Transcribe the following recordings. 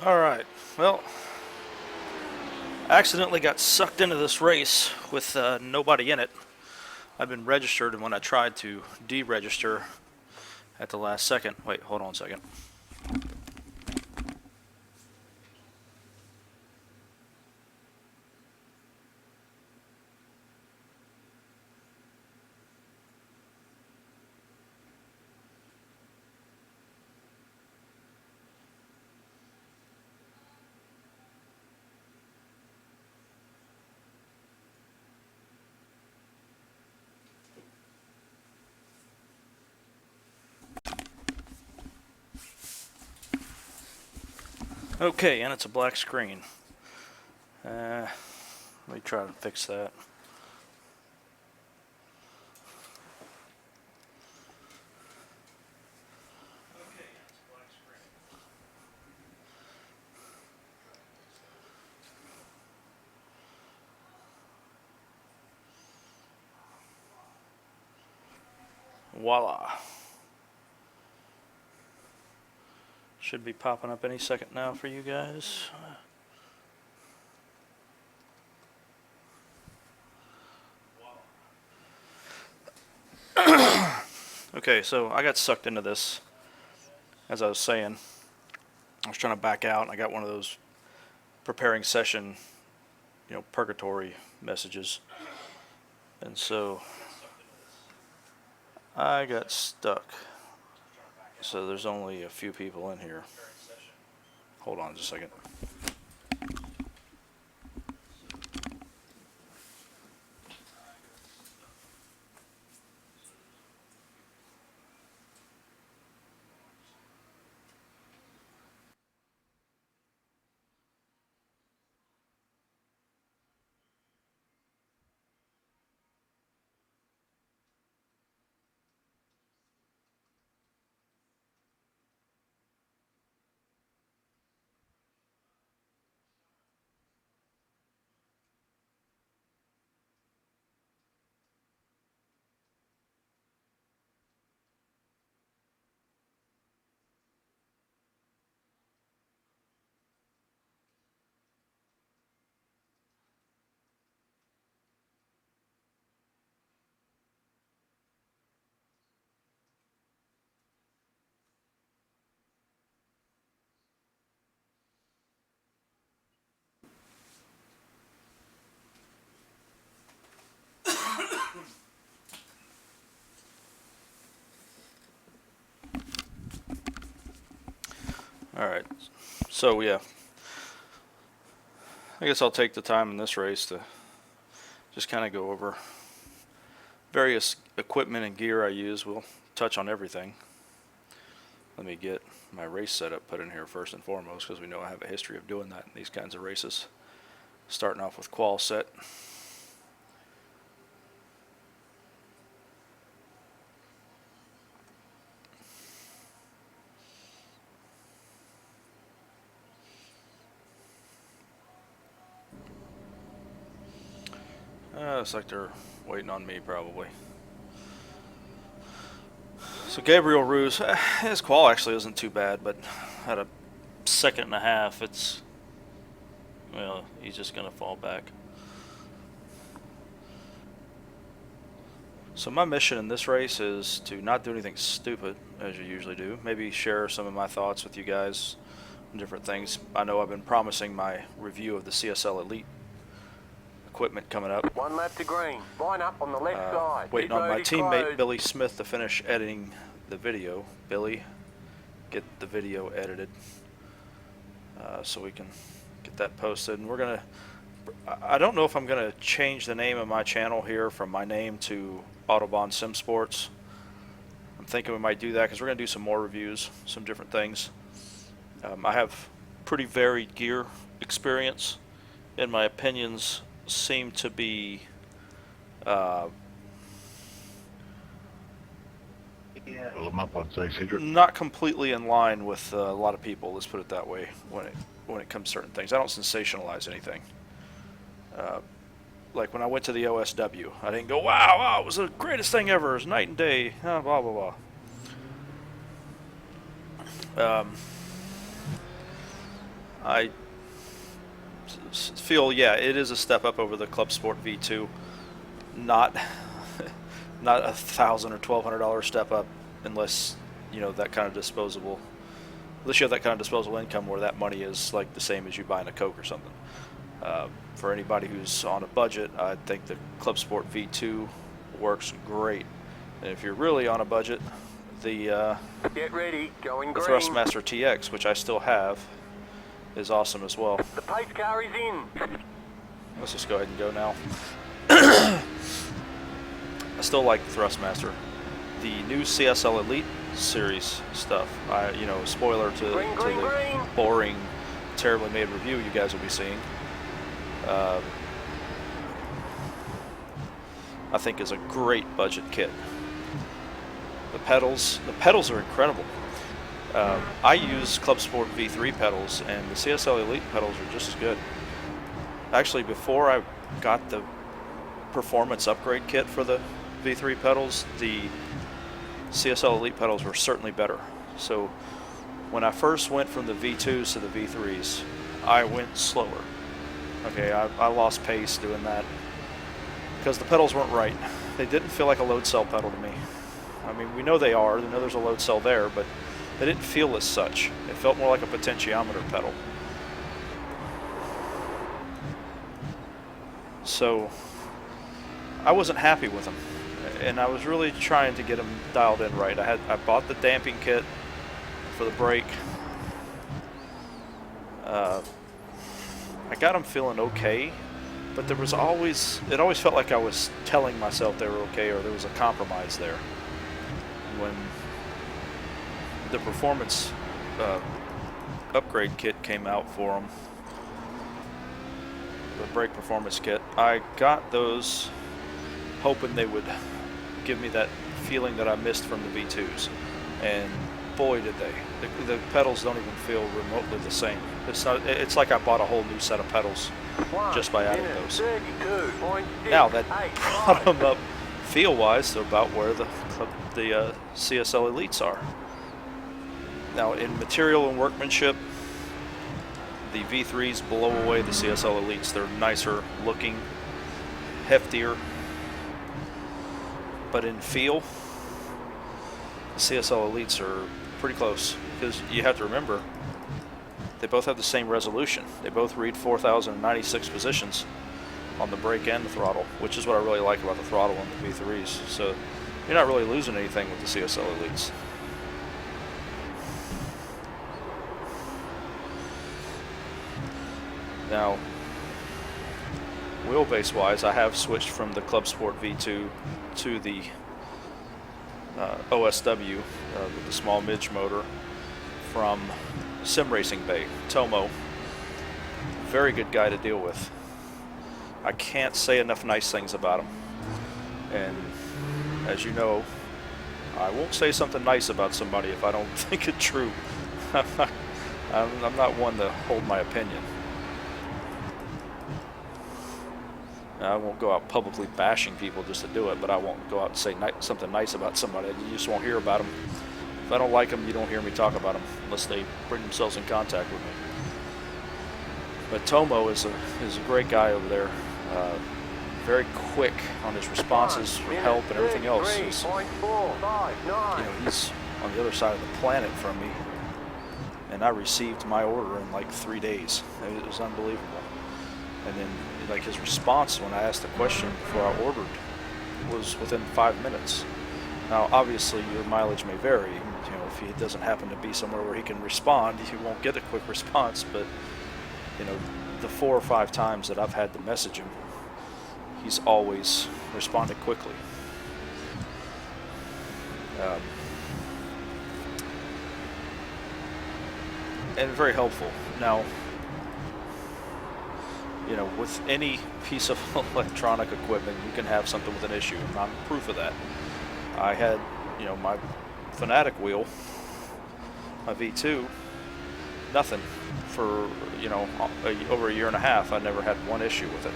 Alright, well, I accidentally got sucked into this race with nobody in it. I've been registered, and when I tried to deregister at the last second, wait, hold on a second. Okay, and it's a black screen. Let me try to fix that. Voila. Should be popping up any second now for you guys. Okay, so I got sucked into this, as I was saying. I was trying to back out, and I got one of those preparing session, purgatory messages. And so I got stuck. So there's only a few people in here. Hold on just a second. Alright, so yeah, I guess I'll take the time in this race to just kind of go over various equipment and gear I use. We'll touch on everything. Let me get my race setup put in here first and foremost, because we know I have a history of doing that in these kinds of races. Starting off with qual set. Looks like they're waiting on me probably. So Gabriel Ruse, his qual actually isn't too bad, but at a second and a half, he's just going to fall back. So my mission in this race is to not do anything stupid, as you usually do. Maybe share some of my thoughts with you guys on different things. I know I've been promising my review of the CSL Elite equipment coming up. One lap to green. Line up on the left side. Waiting on my teammate Billy Smith to finish editing the video. Billy, get the video edited so we can get that posted. And we're gonna, I don't know if I'm gonna change the name of my channel here from my name to Autobahn Sim Sports. I'm thinking we might do that because we're gonna do some more reviews, some different things. I have pretty varied gear experience, and my opinions seem to be not completely in line with a lot of people. Let's put it that way. When it comes to certain things, I don't sensationalize anything. Like when I went to the OSW, I didn't go, wow, it was the greatest thing ever. It was night and day. Blah blah blah. I feel, yeah, it is a step up over the Club Sport V2. Not not $1,000 or $1,200 step up, unless you know that kind of disposable. Unless you have that kind of disposable income where that money is like the same as you buying a Coke or something. For anybody who's on a budget, I think the Club Sport V2 works great. And if you're really on a budget, the Get ready, going the green. Thrustmaster TX, which I still have, is awesome as well. The pace car is in. Let's just go ahead and go now. I still like the Thrustmaster. The new CSL Elite Series stuff, you know, spoiler to the boring, terribly made review you guys will be seeing, I think is a great budget kit. The pedals are incredible. I use Club Sport V3 pedals, and the CSL Elite pedals are just as good. Actually, before I got the performance upgrade kit for the V3 pedals, the CSL Elite pedals were certainly better. So when I first went from the V2s to the V3s, I went slower. Okay, I lost pace doing that because the pedals weren't right. They didn't feel like a load cell pedal to me. I mean, we know they are. We know there's a load cell there, but they didn't feel as such. It felt more like a potentiometer pedal. So I wasn't happy with them, and I was really trying to get them dialed in right. I bought the damping kit for the brake. I got them feeling okay, but it always felt like I was telling myself they were okay, or there was a compromise there. When the performance upgrade kit came out for them, the brake performance kit, I got those hoping they would give me that feeling that I missed from the V2s, and boy did they. The pedals don't even feel remotely the same. It's like I bought a whole new set of pedals just by adding those. Now that brought them up feel-wise to about where the CSL Elites are. Now in material and workmanship, the V3s blow away the CSL Elites. They're nicer looking, heftier, but in feel, the CSL Elites are pretty close, because you have to remember they both have the same resolution. They both read 4,096 positions on the brake and the throttle, which is what I really like about the throttle on the V3s. So you're not really losing anything with the CSL Elites. Now, wheelbase wise, I have switched from the Club Sport V2 to the OSW with the small midge motor from Sim Racing Bay. Tomo, very good guy to deal with. I can't say enough nice things about him. And as you know, I won't say something nice about somebody if I don't think it's true. I'm not one to hold my opinion. I won't go out publicly bashing people just to do it, but I won't go out and say something nice about somebody. You just won't hear about them. If I don't like them, you don't hear me talk about them unless they bring themselves in contact with me. But Tomo is a great guy over there. Very quick on his responses, help, and everything else. He's on the other side of the planet from me, and I received my order in like 3 days. It was unbelievable. And then, like, his response when I asked the question before I ordered was within 5 minutes. Now, obviously, your mileage may vary. You know, if he doesn't happen to be somewhere where he can respond, he won't get a quick response. But, you know, the 4 or 5 times that I've had to message him, he's always responded quickly. And very helpful. Now, you know, with any piece of electronic equipment, you can have something with an issue, and I'm proof of that. I had, you know, my Fanatic wheel, my V2, nothing for, you know, over a year and a half. I never had one issue with it.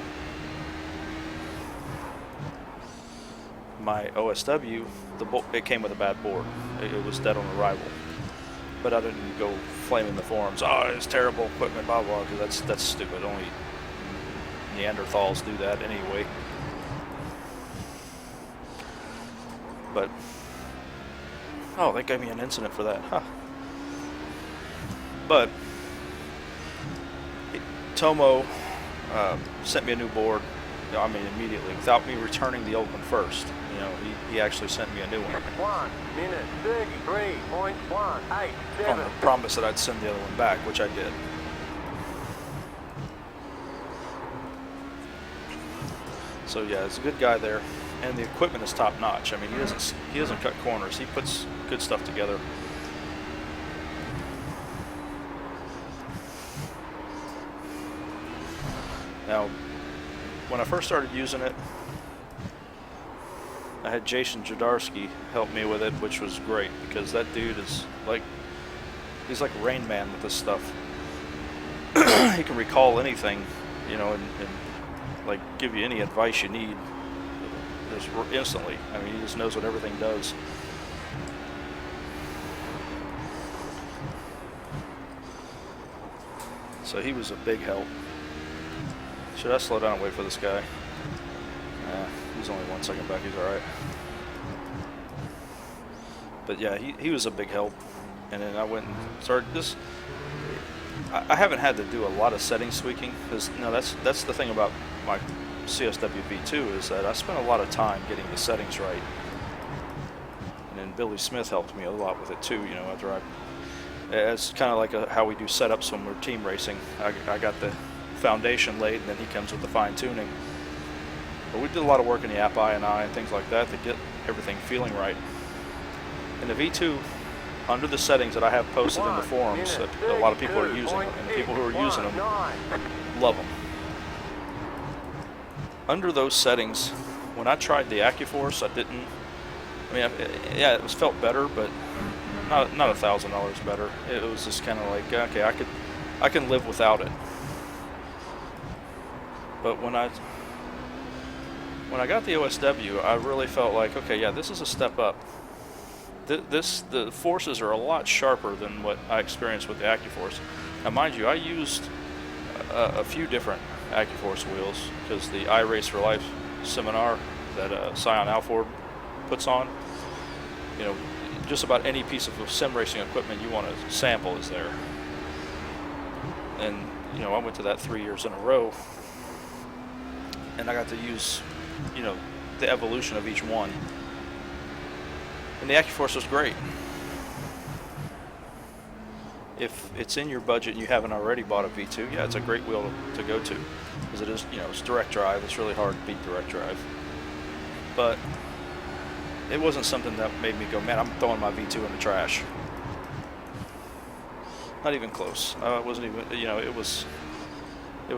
My OSW, it came with a bad board. It was dead on arrival. but I didn't go flaming the forums. Oh, it's terrible equipment, blah blah. Because that's stupid. Only Neanderthals do that anyway. But oh, they gave me an incident for that, huh? But Tomo sent me a new board. I mean, immediately, without me returning the old one first. You know, he actually sent me a new one. 1 minute 33.187. On the promise that I'd send the other one back, which I did. So yeah, it's a good guy there, and the equipment is top notch. I mean, he doesn't cut corners. He puts good stuff together. Now, when I first started using it, I had Jason Jadarski help me with it, which was great because that dude is like, he's like Rain Man with this stuff. He can recall anything, you know, and like give you any advice you need just instantly. I mean, he just knows what everything does. So he was a big help. Should I slow down and wait for this guy? He's only 1 second back, he's alright. But yeah, he was a big help. And then I went and started this. I haven't had to do a lot of settings tweaking, because you know, that's the thing about my CSW V2 is that I spent a lot of time getting the settings right. And then Billy Smith helped me a lot with it too, you know, after it's kind of like how we do setups when we're team racing. I got the foundation laid, and then he comes with the fine tuning. But we did a lot of work in the app I and things like that to get everything feeling right. And the V2, under the settings that I have posted in the forums that a lot of people are using, and the people who are using them love them. Under those settings, when I tried the AccuForce, I mean, yeah, it felt better, but not $1,000 better. It was just kind of like, okay, I can live without it. But when I got the OSW, I really felt like, okay, yeah, this is a step up. The forces are a lot sharper than what I experienced with the AccuForce. Now, mind you, I used a few different AccuForce wheels because the iRace for Life seminar that Scion Alford puts on, you know, just about any piece of sim racing equipment you want to sample is there. And you know, I went to that 3 years in a row, and I got to use, you know, the evolution of each one. And the AccuForce was great. If it's in your budget and you haven't already bought a V2, yeah, it's a great wheel to go to. Because it is, you know, it's direct drive. It's really hard to beat direct drive. But it wasn't something that made me go, man, I'm throwing my V2 in the trash. Not even close. It wasn't even, you know, it was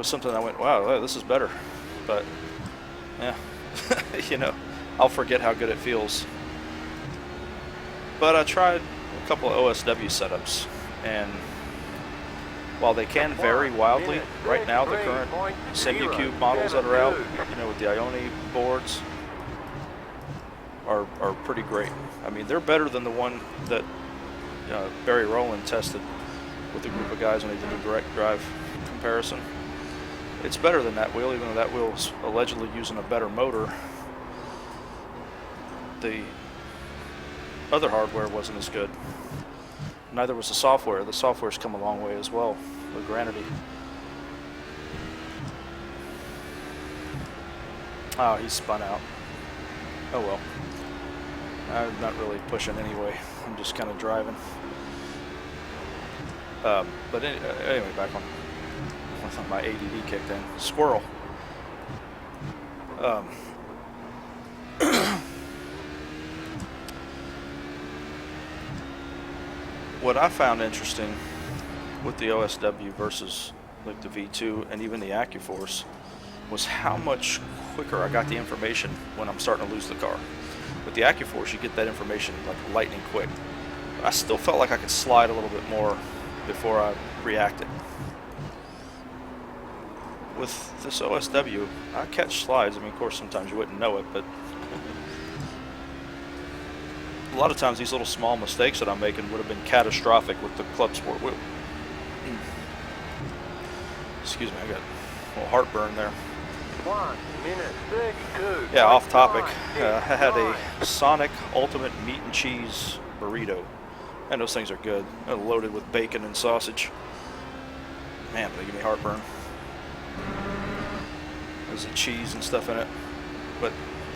something I went, wow, this is better. But, yeah, you know, I'll forget how good it feels. But I tried a couple of OSW setups, and while they can vary wildly, right now the current SimuCube models that are out, you know, with the Ioni boards, are pretty great. I mean, they're better than the one that Barry Rowland tested with a group of guys when he did a direct drive comparison. It's better than that wheel, even though that wheel is allegedly using a better motor. The other hardware wasn't as good. Neither was the software. The software's come a long way as well with Granity. Oh, he spun out. Oh well. I'm not really pushing anyway. I'm just kind of driving. But anyway, back on. I thought my ADD kicked in. Squirrel. What I found interesting with the OSW versus like the V2 and even the AccuForce was how much quicker I got the information when I'm starting to lose the car. With the AccuForce, you get that information like lightning quick. But I still felt like I could slide a little bit more before I reacted. With this OSW, I catch slides. I mean, of course, sometimes you wouldn't know it, but lot of times these little small mistakes that I'm making would have been catastrophic with the Club Sport wheel. Excuse me, I got a little heartburn there. 1 minute 32. Yeah, off topic. I had a Sonic Ultimate Meat and Cheese burrito. And those things are good. They're loaded with bacon and sausage. Man, they give me heartburn. There's the cheese and stuff in it. But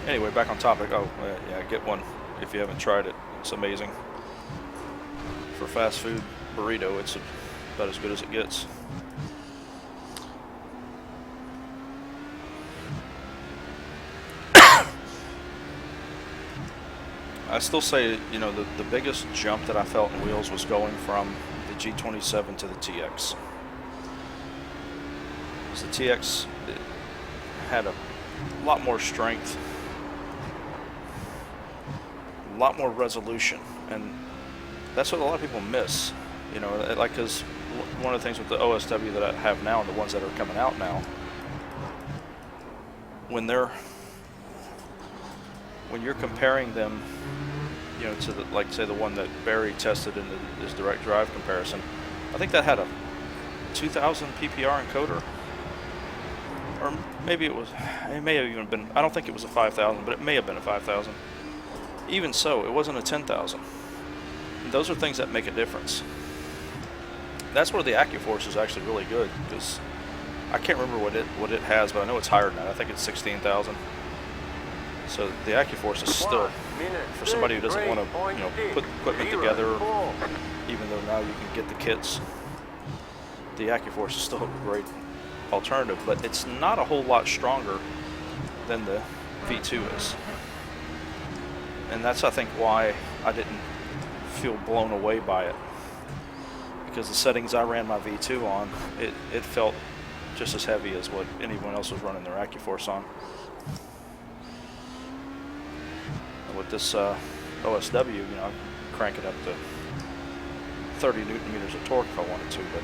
anyway, back on topic. Oh, yeah, get one if you haven't tried it. It's amazing. For fast food burrito, it's about as good as it gets. I still say, you know, the biggest jump that I felt in wheels was going from the G27 to the TX. Because the TX had a lot more strength, a lot more resolution, and that's what a lot of people miss. You know, like, because one of the things with the OSW that I have now and the ones that are coming out now, when you're comparing them, you know, to the, like, say, the one that Barry tested in his direct drive comparison, I think that had a 2,000 PPR encoder, or maybe it may have even been, I don't think it was a 5,000, but it may have been a 5,000. Even so, it wasn't a 10,000. Those are things that make a difference. That's where the AccuForce is actually really good, because I can't remember what it has, but I know it's higher than that. I think it's 16,000. So the AccuForce is still, for somebody who doesn't want to, you know, put equipment together, even though now you can get the kits, the AccuForce is still a great alternative, but it's not a whole lot stronger than the V2 is. And that's, I think, why I didn't feel blown away by it. Because the settings I ran my V2 on, it felt just as heavy as what anyone else was running their AccuForce on. With this OSW, you know, I can crank it up to 30 Newton meters of torque if I wanted to, but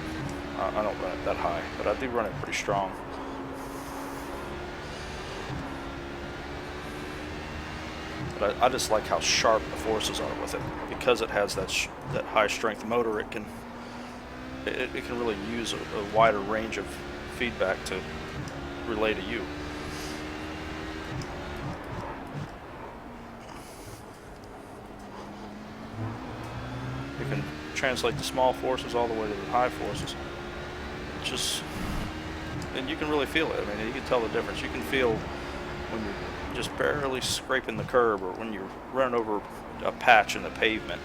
I don't run it that high, but I do run it pretty strong. But I just like how sharp the forces are with it. Because it has that high strength motor, it can really use a wider range of feedback to relay to you. You can translate the small forces all the way to the high forces. And you can really feel it. I mean, you can tell the difference. You can feel when you're just barely scraping the curb, or when you're running over a patch in the pavement.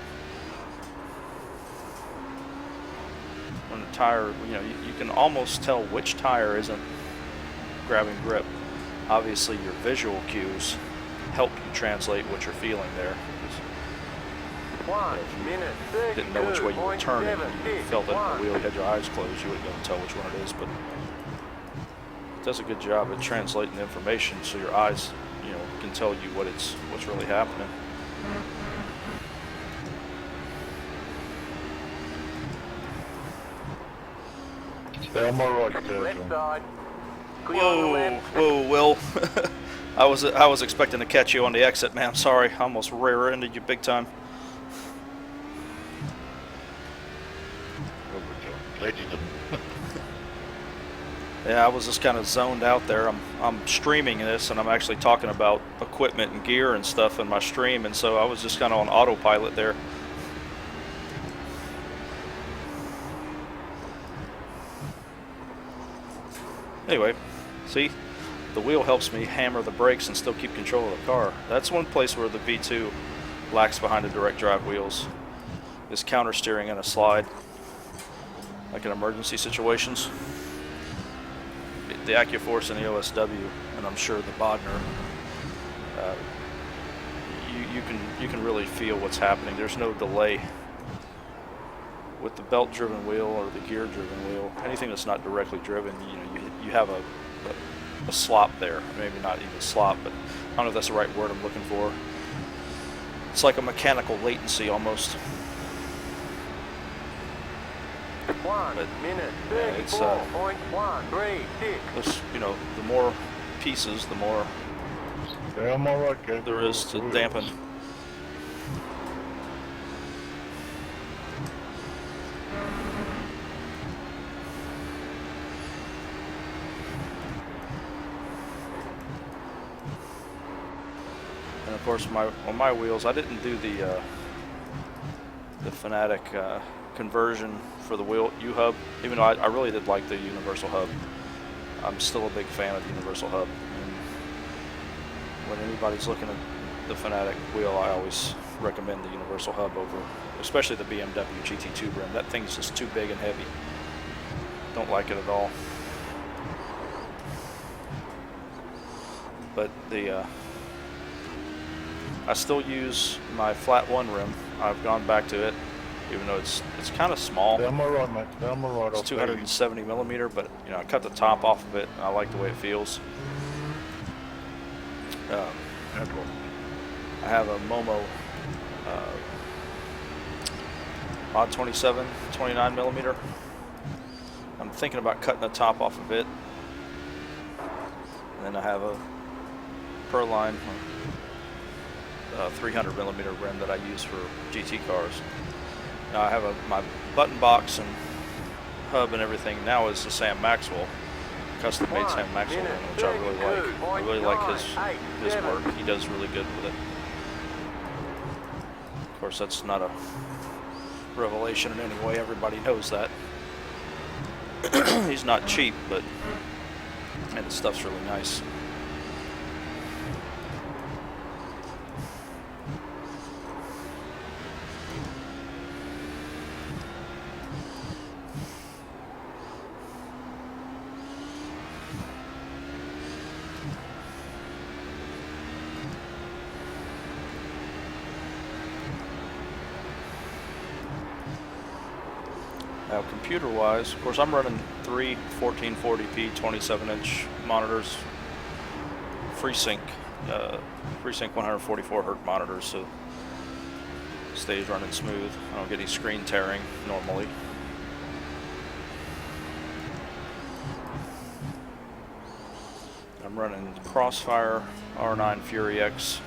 When the tire, you know, you can almost tell which tire isn't grabbing grip. Obviously, your visual cues help you translate what you're feeling there. 1 minute 32. Didn't know which way you were turning, you felt it in the wheel, you had your eyes closed, you wouldn't be able to tell which one it is, but it does a good job at translating the information so your eyes, you know, can tell you what's really happening. Stay on my right, Left side. Clear on the left. Whoa, Will. I was expecting to catch you on the exit, man. I'm sorry, I almost rear-ended you big time. Yeah, I was just kind of zoned out there. I'm streaming this, and I'm actually talking about equipment and gear and stuff in my stream, and so I was just kind of on autopilot there. Anyway, see, the wheel helps me hammer the brakes and still keep control of the car. That's one place where the V2 lacks behind the direct drive wheels, is counter steering in a slide, like in emergency situations. The AccuForce and the OSW, and I'm sure the Bodner, you can really feel what's happening. There's no delay with the belt-driven wheel or the gear-driven wheel. Anything that's not directly driven, you know, you have a slop there. Maybe not even slop, but I don't know if that's the right word I'm looking for. It's like a mechanical latency almost. 1 minute 34.136. You know, the more pieces, the more Stay on my right, there is to dampen. course, on my wheels, I didn't do the Fanatic conversion for the wheel U-hub, even though I really did like the universal hub. I'm still a big fan of the universal hub. And when anybody's looking at the Fanatic wheel, I always recommend the universal hub over, especially the BMW GT2 rim. That thing's just too big and heavy. Don't like it at all. But I still use my flat one rim. I've gone back to it, even though it's kind of small. Down my right, mate. Down my right. It's 270 millimeter, but you know, I cut the top off of it, and I like the way it feels. I have a Momo Mod 27, 29 millimeter. I'm thinking about cutting the top off of it. And then I have a Proline 300 millimeter rim that I use for GT cars. Now I have my button box and hub and everything now is the Sam Maxwell, custom made Sam Maxwell one, which I really like. I really like his work. He does really good with it. Of course, that's not a revelation in any way. Everybody knows that. He's not cheap, but man, his stuff's really nice. Now, computer-wise, of course, I'm running three 1440p 27-inch monitors, FreeSync 144 Hz monitors, so it stays running smooth. I don't get any screen tearing normally. I'm running Crossfire R9 Fury X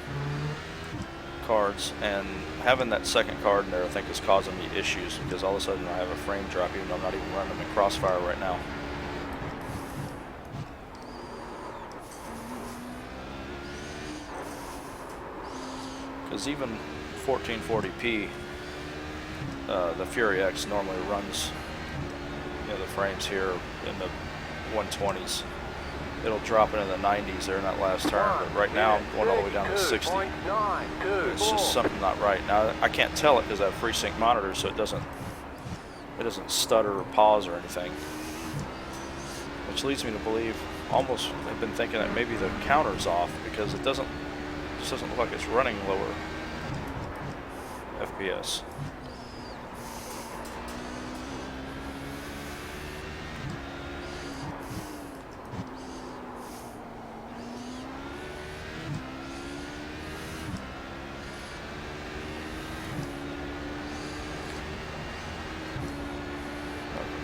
cards, and having that second card in there I think is causing me issues because all of a sudden I have a frame drop even though I'm not even running them in Crossfire right now. Because even 1440p, the Fury X normally runs, you know, the frames here in the 120s. It'll drop into the 90s there in that last turn, but right now I'm going all the way down to 60. It's just something not right. Now I can't tell it because I have FreeSync monitors, so it doesn't stutter or pause or anything. Which leads me to believe, almost I've been thinking that maybe the counter's off because it just doesn't look like it's running lower FPS.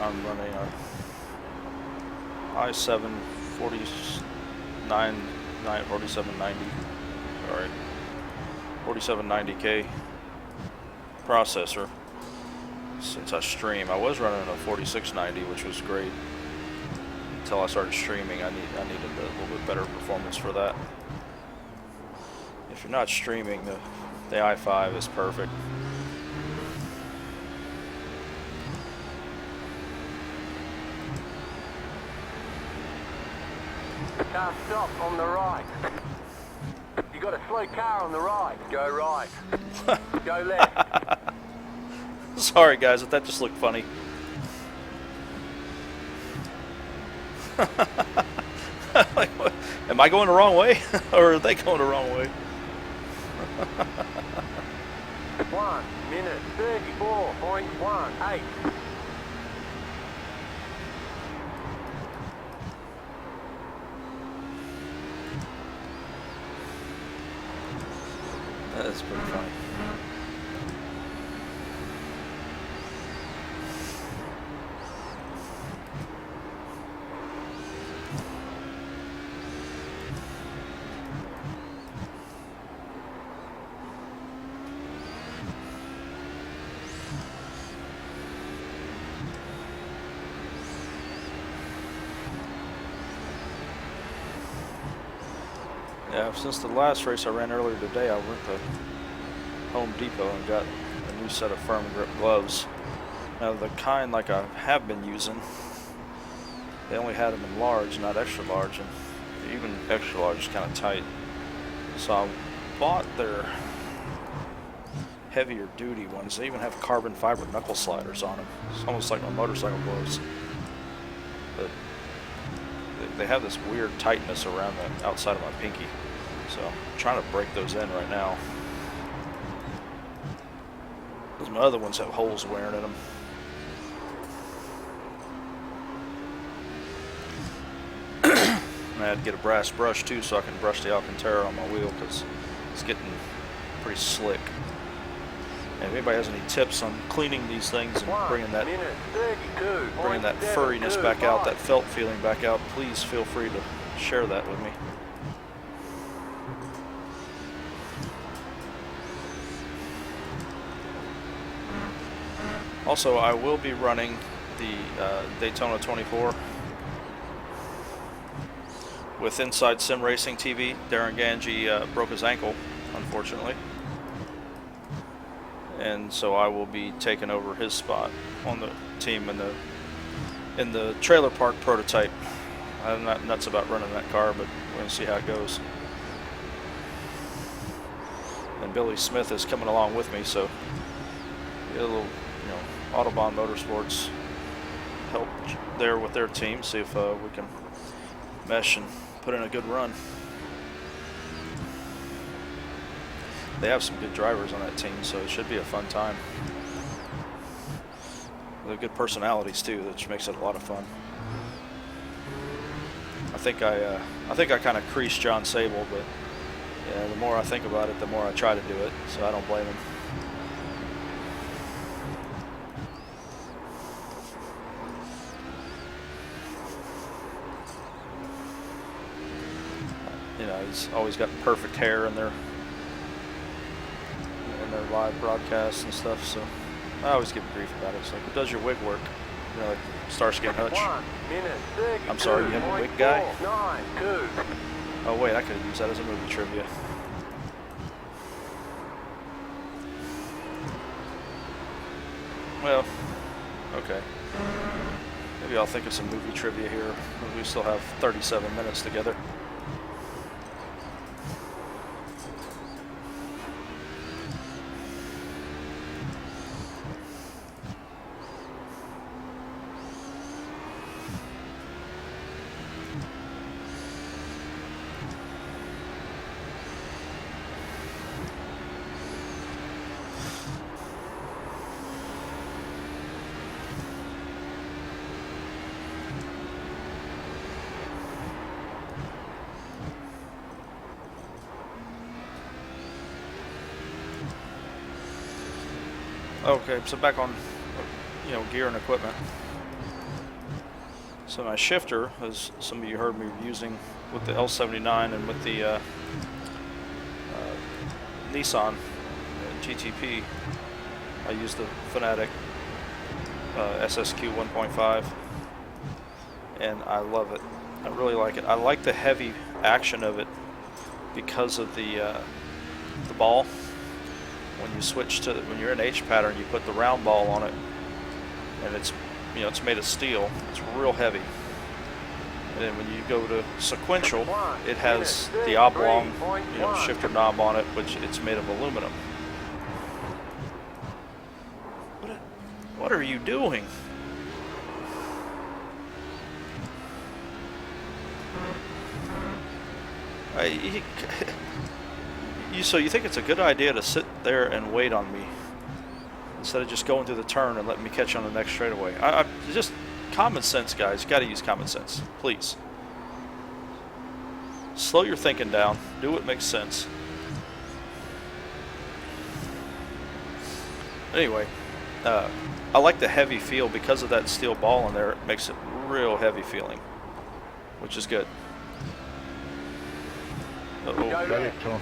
I'm running a i7 4790K processor since I stream. I was running a 4690, which was great until I started streaming. I needed a little bit better performance for that. If you're not streaming, the i5 is perfect. Car stop on the right. You got a slow car on the right. Go right. Go left. Sorry guys, but that just looked funny. Like, what? Am I going the wrong way? Or are they going the wrong way? 1 minute 34.18. That's pretty funny. Yeah, since the last race I ran earlier today, I went to Home Depot and got a new set of firm grip gloves. Now the kind like I have been using, they only had them in large, not extra large, and even extra large is kind of tight. So I bought their heavier duty ones. They even have carbon fiber knuckle sliders on them. It's almost like my motorcycle gloves. But they have this weird tightness around the outside of my pinky. So I'm trying to break those in right now. Because my other ones have holes wearing in them. And I had to get a brass brush too so I can brush the Alcantara on my wheel because it's getting pretty slick. And if anybody has any tips on cleaning these things and bringing that furriness back out, that felt feeling back out, please feel free to share that with me. Also, I will be running the Daytona 24 with Inside Sim Racing TV. Darren Ganji broke his ankle, unfortunately. And so I will be taking over his spot on the team in the trailer park prototype. I'm not nuts about running that car, but we're going to see how it goes. And Billy Smith is coming along with me, so get a little, Autobahn Motorsports help there with their team, see if we can mesh and put in a good run. They have some good drivers on that team, so it should be a fun time. They're good personalities too, which makes it a lot of fun. I think I kind of creased John Sable, but yeah, the more I think about it, the more I try to do it, so I don't blame him. He's always got perfect hair in their live broadcasts and stuff, so I always give him grief about it. It's like, who does your wig work? Like Starsky and Hutch. I'm sorry, you have a wig guy? Oh wait, I could have used that as a movie trivia. Well, okay. Maybe I'll think of some movie trivia here. We still have 37 minutes together. Okay, so back on, gear and equipment. So my shifter, as some of you heard me using with the L79 and with the Nissan GTP, I use the Fanatic SSQ 1.5, and I love it. I really like it. I like the heavy action of it because of the ball. When you switch to, when you're in H pattern, you put the round ball on it, and it's, it's made of steel. It's real heavy. And then when you go to sequential, it has the oblong, shifter knob on it, which it's made of aluminum. What are you doing? So you think it's a good idea to sit there and wait on me instead of just going through the turn and letting me catch on the next straightaway? Just common sense, guys. You got to use common sense, please. Slow your thinking down. Do what makes sense. Anyway, I like the heavy feel because of that steel ball in there. It makes it real heavy feeling, which is good. Uh-oh.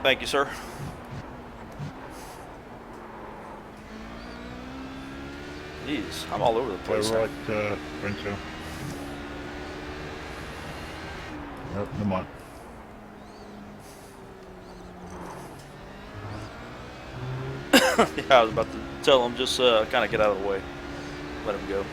Thank you, sir. Jeez, I'm all over the place. Right, Renzo. Nope, never mind. Yeah, I was about to tell him just kind of get out of the way, let him go.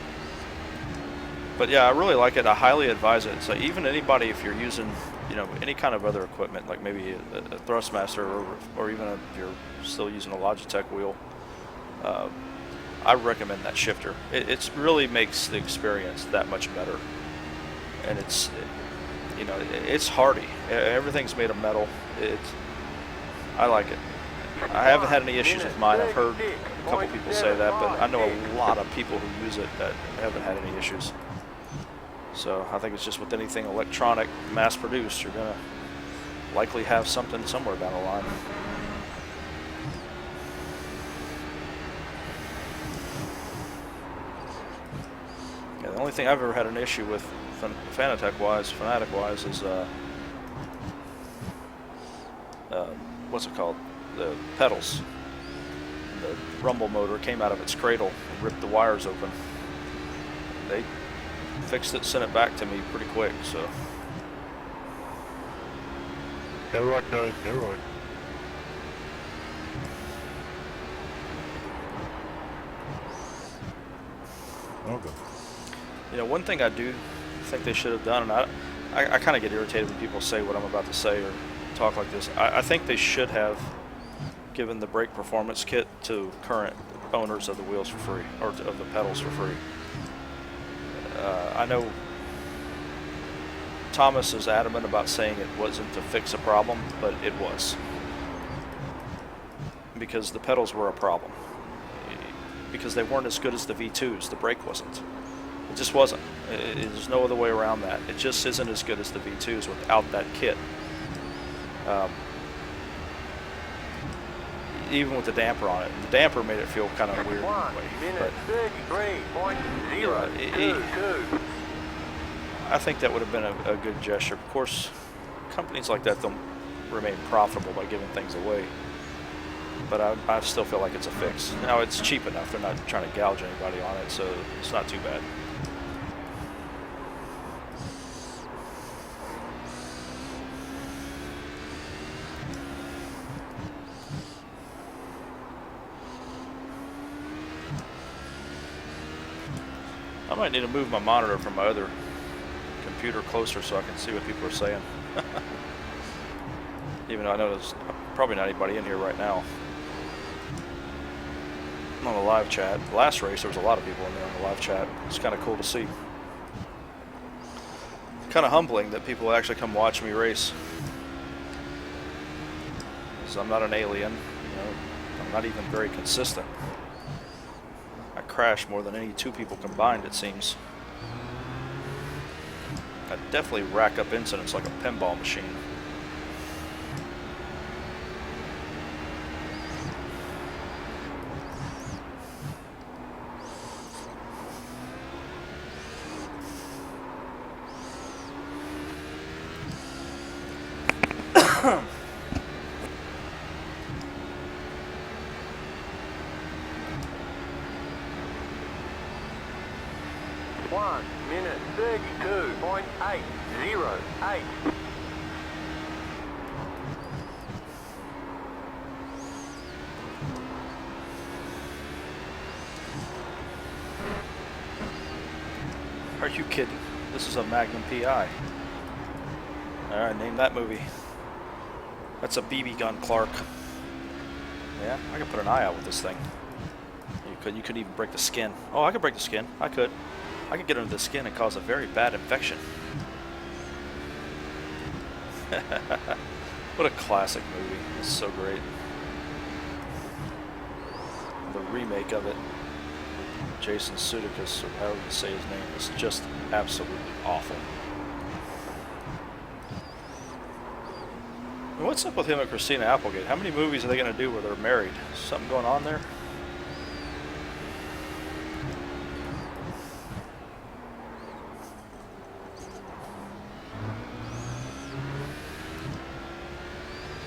But yeah, I really like it. I highly advise it. So even anybody, if you're using, you know, any kind of other equipment, like maybe a Thrustmaster, or even if you're still using a Logitech wheel, I recommend that shifter. It really makes the experience that much better. And it's, you know, it's hardy. Everything's made of metal. I like it. I haven't had any issues with mine. I've heard a couple people say that, but I know a lot of people who use it that haven't had any issues. So I think it's just with anything electronic, mass-produced, you're going to likely have something somewhere down the line. Yeah, the only thing I've ever had an issue with Fanatec-wise is what's it called? The pedals. The rumble motor came out of its cradle and ripped the wires open. They fixed it, sent it back to me pretty quick, so. They're right, guys, they're right. Okay. You know, one thing I do think they should have done, and I kind of get irritated when people say what I'm about to say or talk like this. I think they should have given the brake performance kit to current owners of the wheels for free, or of the pedals for free. I know Thomas is adamant about saying it wasn't to fix a problem, but it was. Because the pedals were a problem. Because they weren't as good as the V2s, the brake wasn't. It just wasn't. There's no other way around that. It just isn't as good as the V2s without that kit. Even with the damper on it. The damper made it feel kind of weird. 1 minute 33.022. I think that would have been a good gesture. Of course, companies like that don't remain profitable by giving things away. But I still feel like it's a fix. Now, it's cheap enough. They're not trying to gouge anybody on it, so it's not too bad. I might need to move my monitor from my other computer closer so I can see what people are saying. Even though I know there's probably not anybody in here right now. On the live chat. The last race, there was a lot of people in there on the live chat. It's kind of cool to see. Kind of humbling that people actually come watch me race. Because I'm not an alien. You know, I'm not even very consistent. I crash more than any two people combined, it seems. I definitely rack up incidents like a pinball machine. Minute 32.808. Are you kidding? This is a Magnum PI. Alright, name that movie. That's a BB gun, Clark. Yeah, I could put an eye out with this thing. You couldn't even break the skin. Oh, I could break the skin. I could get under the skin and cause a very bad infection. What a classic movie. It's so great. The remake of it, Jason Sudeikis, or however you say his name, is just absolutely awful. And what's up with him and Christina Applegate? How many movies are they going to do where they're married? Something going on there?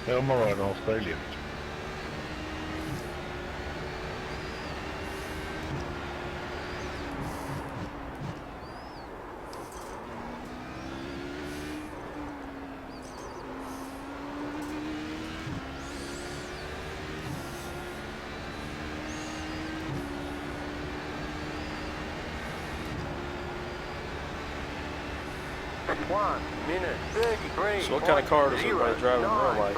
I'm alright in Australia. 1 minute 33. So what kind of car does everybody drive in real life?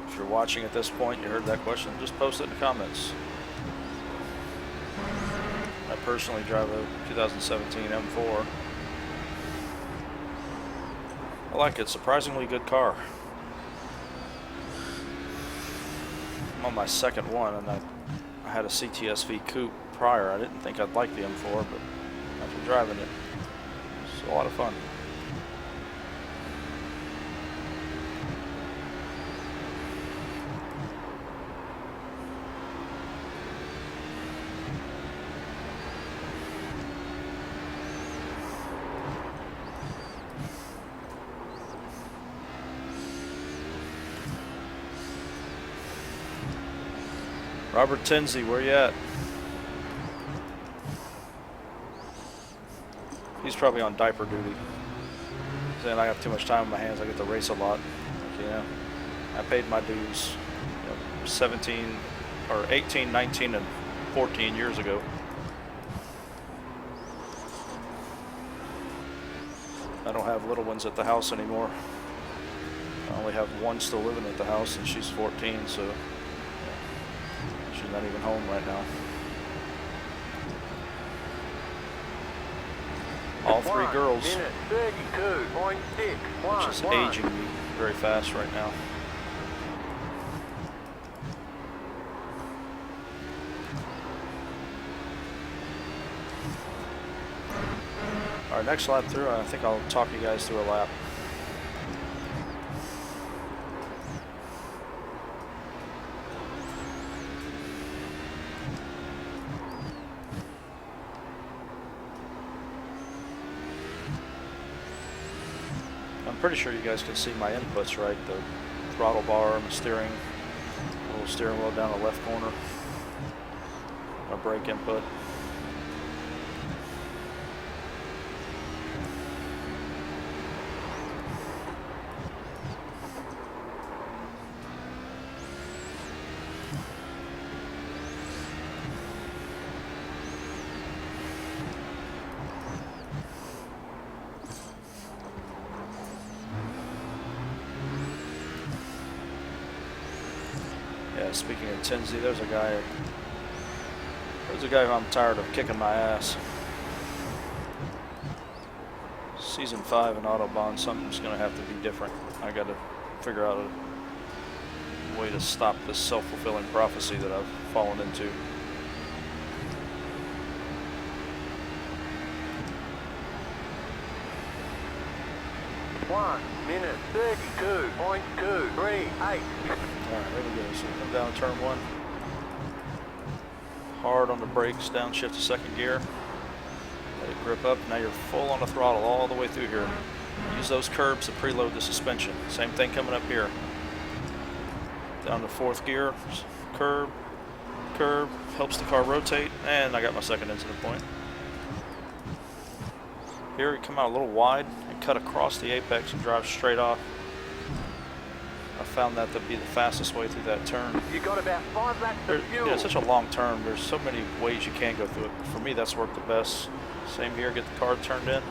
If you're watching at this point, you heard that question, just post it in the comments. I personally drive a 2017 M4. I like it, surprisingly good car. I'm on my second one, and I had a CTSV coupe prior. I didn't think I'd like the M4, but after driving it, it's a lot of fun. Robert Tinsey, where you at? He's probably on diaper duty. Saying I have too much time on my hands, I get to race a lot. Like, yeah, I paid my dues 17 or 18, 19, and 14 years ago. I don't have little ones at the house anymore. I only have one still living at the house, and she's 14, so she's not even home right now. All three girls, which is aging me very fast right now. All right, next lap through, I think I'll talk you guys through a lap. I'm pretty sure you guys can see my inputs, right? The throttle bar, my steering, little steering wheel down the left corner, my brake input. Speaking of Tinsey, there's a guy who I'm tired of kicking my ass. Season 5 in Autobahn, something's going to have to be different. I got to figure out a way to stop this self-fulfilling prophecy that I've fallen into. One minute 32.238. Alright, there we go. So come down turn 1. Hard on the brakes, downshift to second gear. Let it grip up. Now you're full on the throttle all the way through here. Use those curbs to preload the suspension. Same thing coming up here. Down to fourth gear, curb, curb, helps the car rotate, and I got my second incident point. Here you come out a little wide and cut across the apex and drive straight off. I found that to be the fastest way through that turn. You got about 5 laps of fuel. Yeah, it's such a long turn. There's so many ways you can go through it. For me, that's worked the best. Same here, get the car turned in.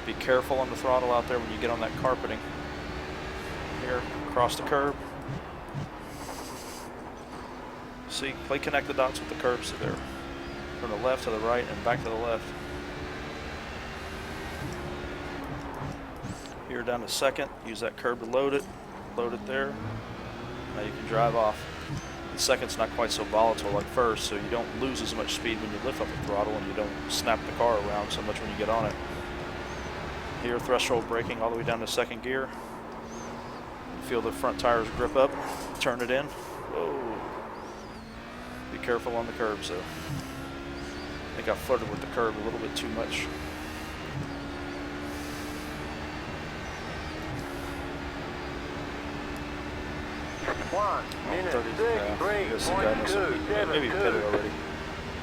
Be careful on the throttle out there when you get on that carpeting. Here, cross the curb. See, play connect the dots with the curbs there. From the left to the right and back to the left. Here down to second, use that curb to load it there. Now you can drive off. The second's not quite so volatile like first, so you don't lose as much speed when you lift up the throttle and you don't snap the car around so much when you get on it. Here, threshold braking all the way down to second gear. Feel the front tires grip up, turn it in. Whoa. Be careful on the curbs though. I think I flirted with the curb a little bit too much. Minute 33.277. Maybe pitted already.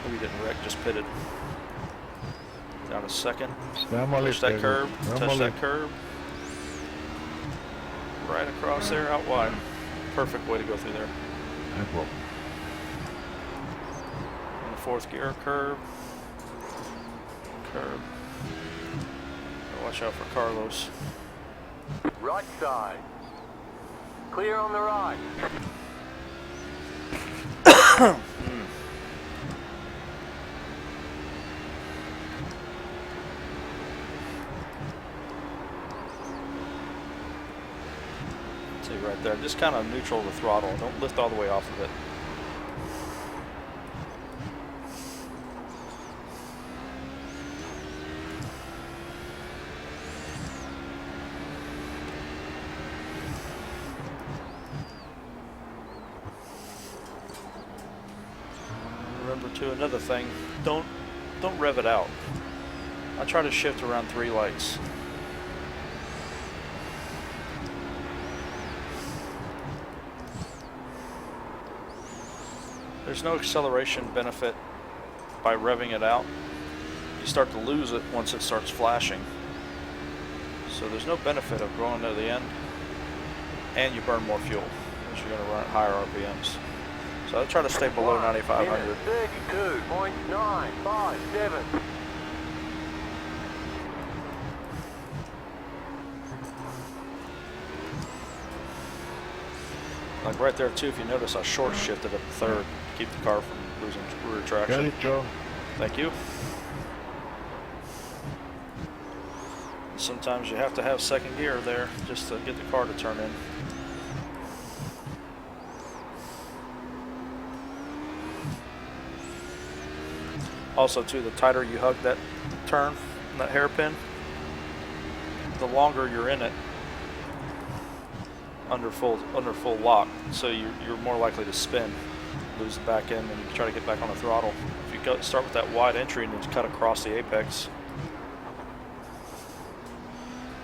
Maybe he didn't wreck, just pitted. Down to second. Touch that curb. Touch that curb. Right across there, out wide. Perfect way to go through there. In the fourth gear, curb. Curb. Watch out for Carlos. Right side. Clear on the right. See right there, just kind of neutral the throttle. Don't lift all the way off of it. Remember too, another thing, don't rev it out. I try to shift around 3 lights. There's no acceleration benefit by revving it out. You start to lose it once it starts flashing. So there's no benefit of going to the end, and you burn more fuel as you're going to run at higher RPMs. So I try to stay below 9,500. 32.957. Like right there too, if you notice, I short shifted at the third to keep the car from losing rear traction. Got it, Joe. Thank you. Sometimes you have to have second gear there just to get the car to turn in. Also too, the tighter you hug that turn, that hairpin, the longer you're in it under full lock, so you're more likely to spin, lose the back end, and you try to get back on the throttle. If you start with that wide entry and then cut across the apex,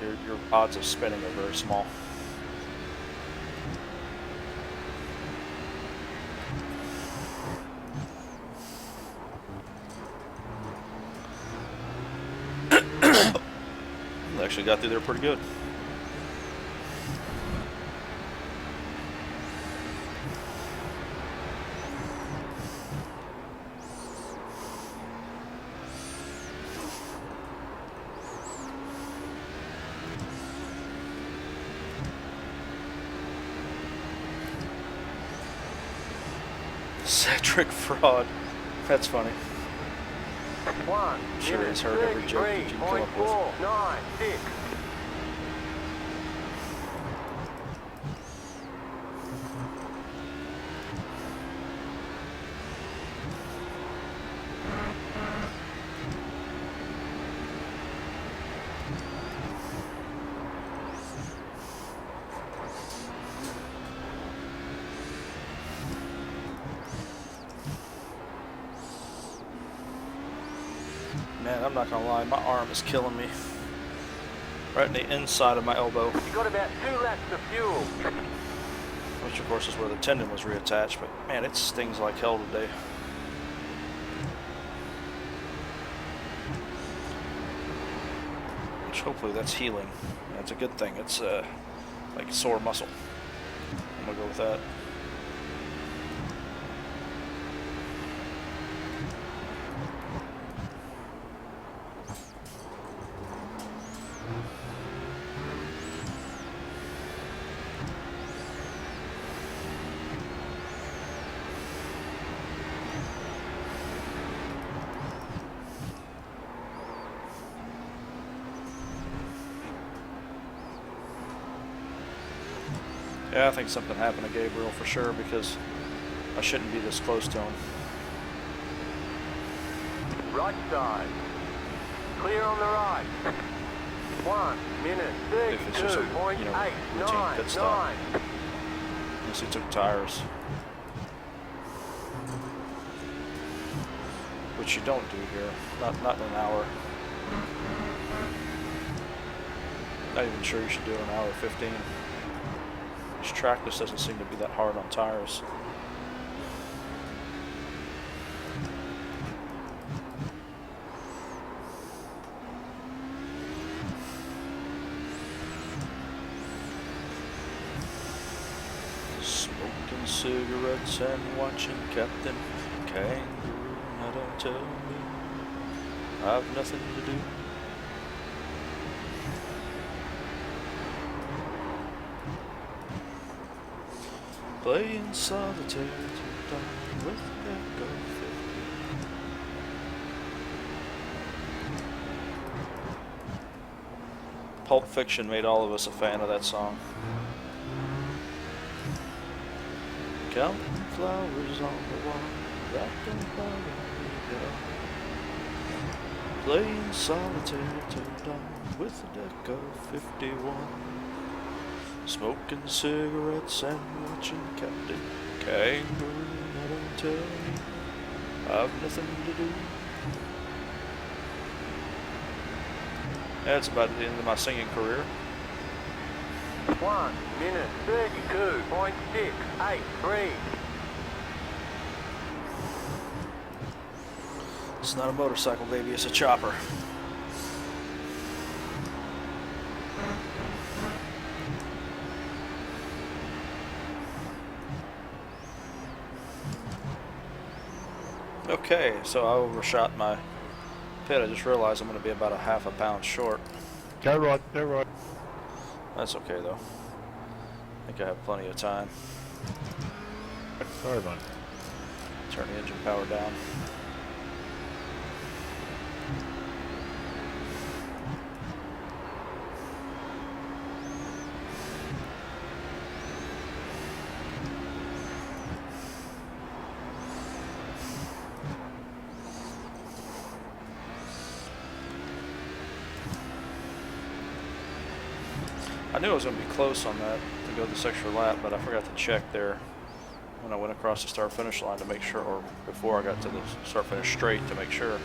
your odds of spinning are very small. Actually got through there pretty good. Cedric fraud. That's funny. Sure has heard every joke that you can come up with. 1:33.496. Man, I'm not gonna lie, my arm is killing me. Right in the inside of my elbow. You got about 2 laps of fuel. Which of course is where the tendon was reattached, but man, it stings like hell today. Which hopefully that's healing. That's a good thing. It's like a sore muscle. I'm gonna go with that. Yeah, I think something happened to Gabriel for sure, because I shouldn't be this close to him. Right side. Clear on the right. 1 minute If it's just a, routine pit stop. 32.899. Unless he took tires. Which you don't do here. Not in an hour. Not even sure you should do an hour 15. This track just doesn't seem to be that hard on tires. Smoking cigarettes and watching Captain Kangaroo. Now don't tell me I've nothing to do. Playing solitaire till dawn with the echo 50. Pulp Fiction made all of us a fan of that song. Counting flowers on the wall, that don't bother me at all. Playing solitaire till dawn with the deck of 51. Smoking cigarettes and watching Captain Kangaroo. Now don't tell me I've nothing to do. That's about the end of my singing career. 1 minute 32.683. It's not a motorcycle, baby, it's a chopper. Okay, so I overshot my pit. I just realized I'm going to be about a half a pound short. Go right, go right. That's okay, though. I think I have plenty of time. Sorry, man. Turn the engine power down. I knew I was going to be close on that to go this extra lap, but I forgot to check there when I went across the start-finish line to make sure, or before I got to the start-finish straight to make sure.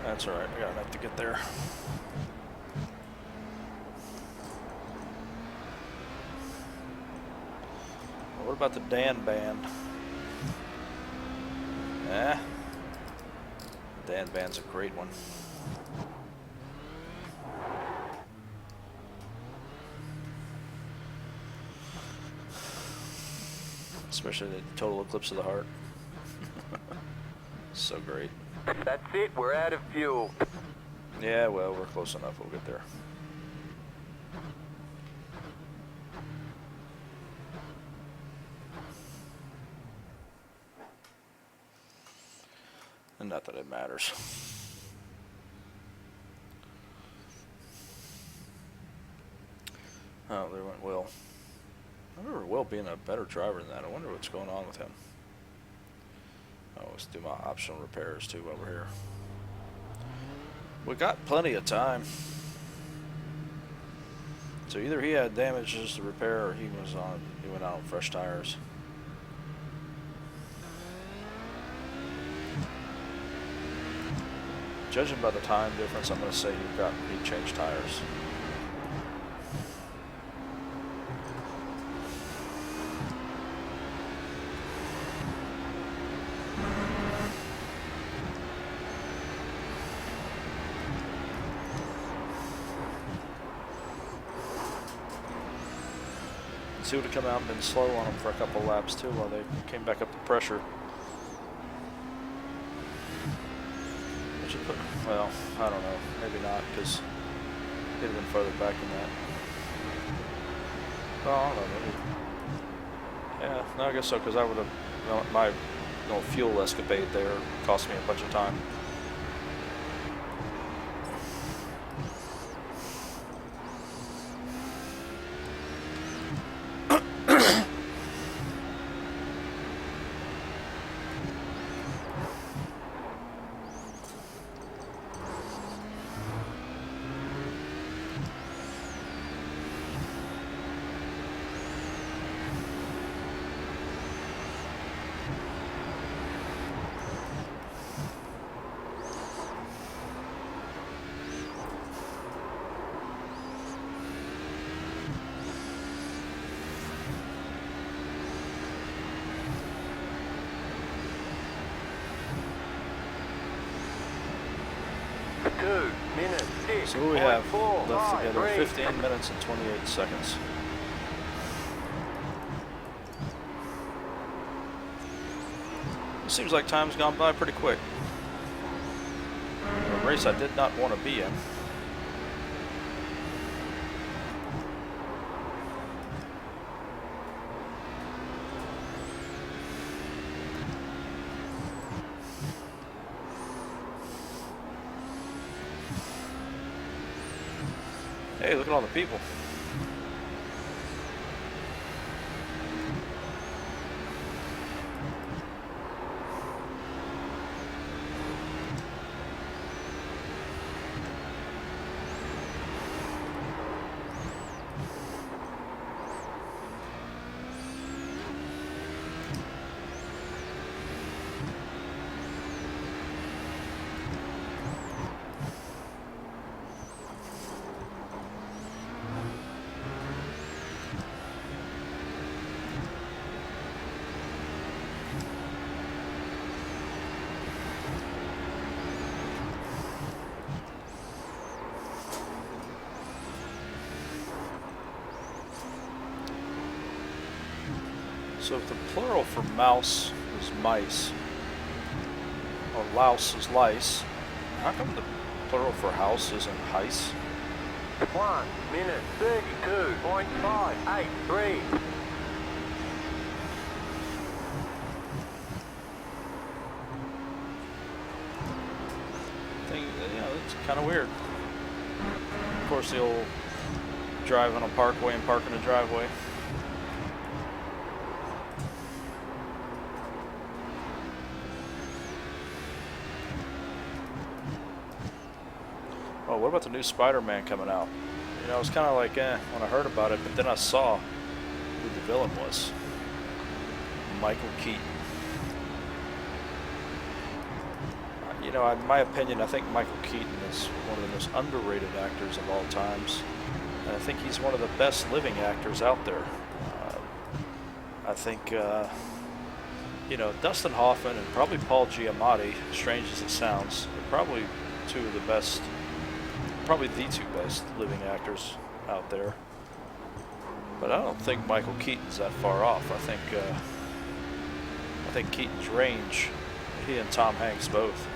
That's alright, I got enough to get there. What about the Dan band? Eh, Dan band's a great one. Especially the Total Eclipse of the Heart. So great. That's it, we're out of fuel. Yeah, well, we're close enough. We'll get there. And not that it matters. Oh, there went Will. I remember Will being a better driver than that. I wonder what's going on with him. Oh, let's do my optional repairs too while we're here. We got plenty of time. So either he had damages to repair or he went out on fresh tires. Judging by the time difference, I'm going to say he changed tires. He would have come out and been slow on them for a couple laps too while they came back up to pressure. Which would put, well, I don't know, maybe not, because he'd have been further back than that. Well, I don't know, maybe. Yeah, no, I guess so, because I would have, my fuel escapade there cost me a bunch of time. So we have left together 15 minutes and 28 seconds. seems like time's gone by pretty quick. A race I did not want to be in. Hey, look at all the people. So if the plural for mouse is mice, or louse is lice, how come the plural for house isn't heis? 1 minute 32.583. It's kind of weird. Of course, the old drive on a parkway and park in a driveway. Oh, what about the new Spider-Man coming out? You know, I was kind of like, when I heard about it, but then I saw who the villain was. Michael Keaton. You know, in my opinion, I think Michael Keaton is one of the most underrated actors of all times. And I think he's one of the best living actors out there. I think, you know, Dustin Hoffman and probably Paul Giamatti, strange as it sounds, are probably two of the best, probably the two best living actors out there. But I don't think Michael Keaton's that far off. I think Keaton's range, he and Tom Hanks both,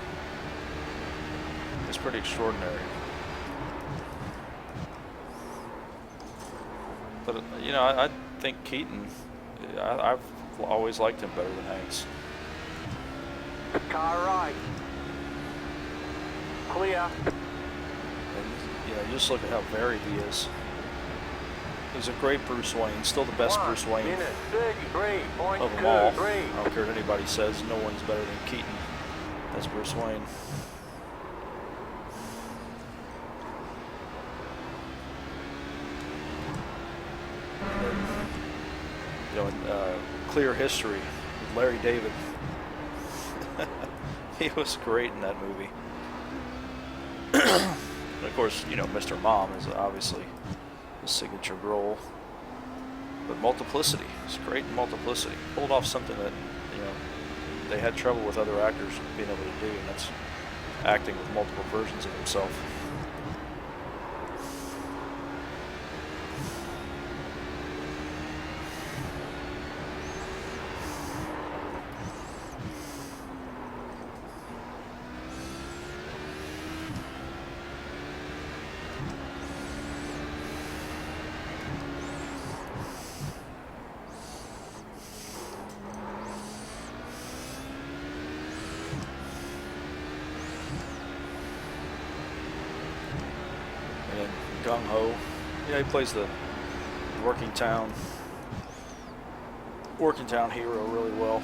is pretty extraordinary. But, you know, I think Keaton, I've always liked him better than Hanks. Car right. Clear. And, you know, just look at how varied he is. He's a great Bruce Wayne, still the best Bruce Wayne of them all. I don't care what anybody says, no one's better than Keaton as Bruce Wayne. You know, Clear History with Larry David. He was great in that movie. And of course, you know, Mr. Mom is obviously his signature role. But Multiplicity, he's great in Multiplicity. Pulled off something that, you know, they had trouble with other actors being able to do, and that's acting with multiple versions of himself. Gung Ho, yeah, he plays the working town hero really well.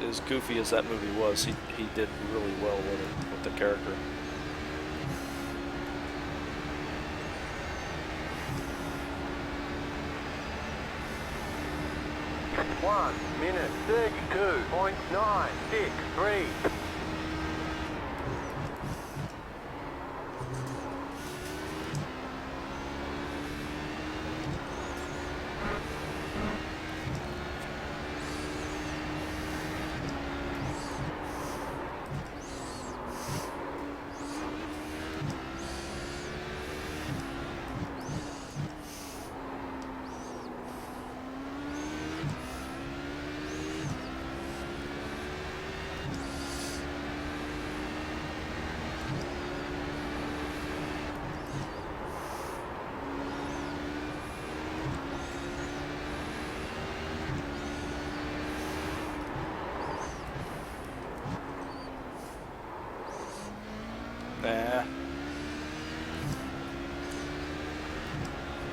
As goofy as that movie was, he did really well with it, with the character. One minute 32.963.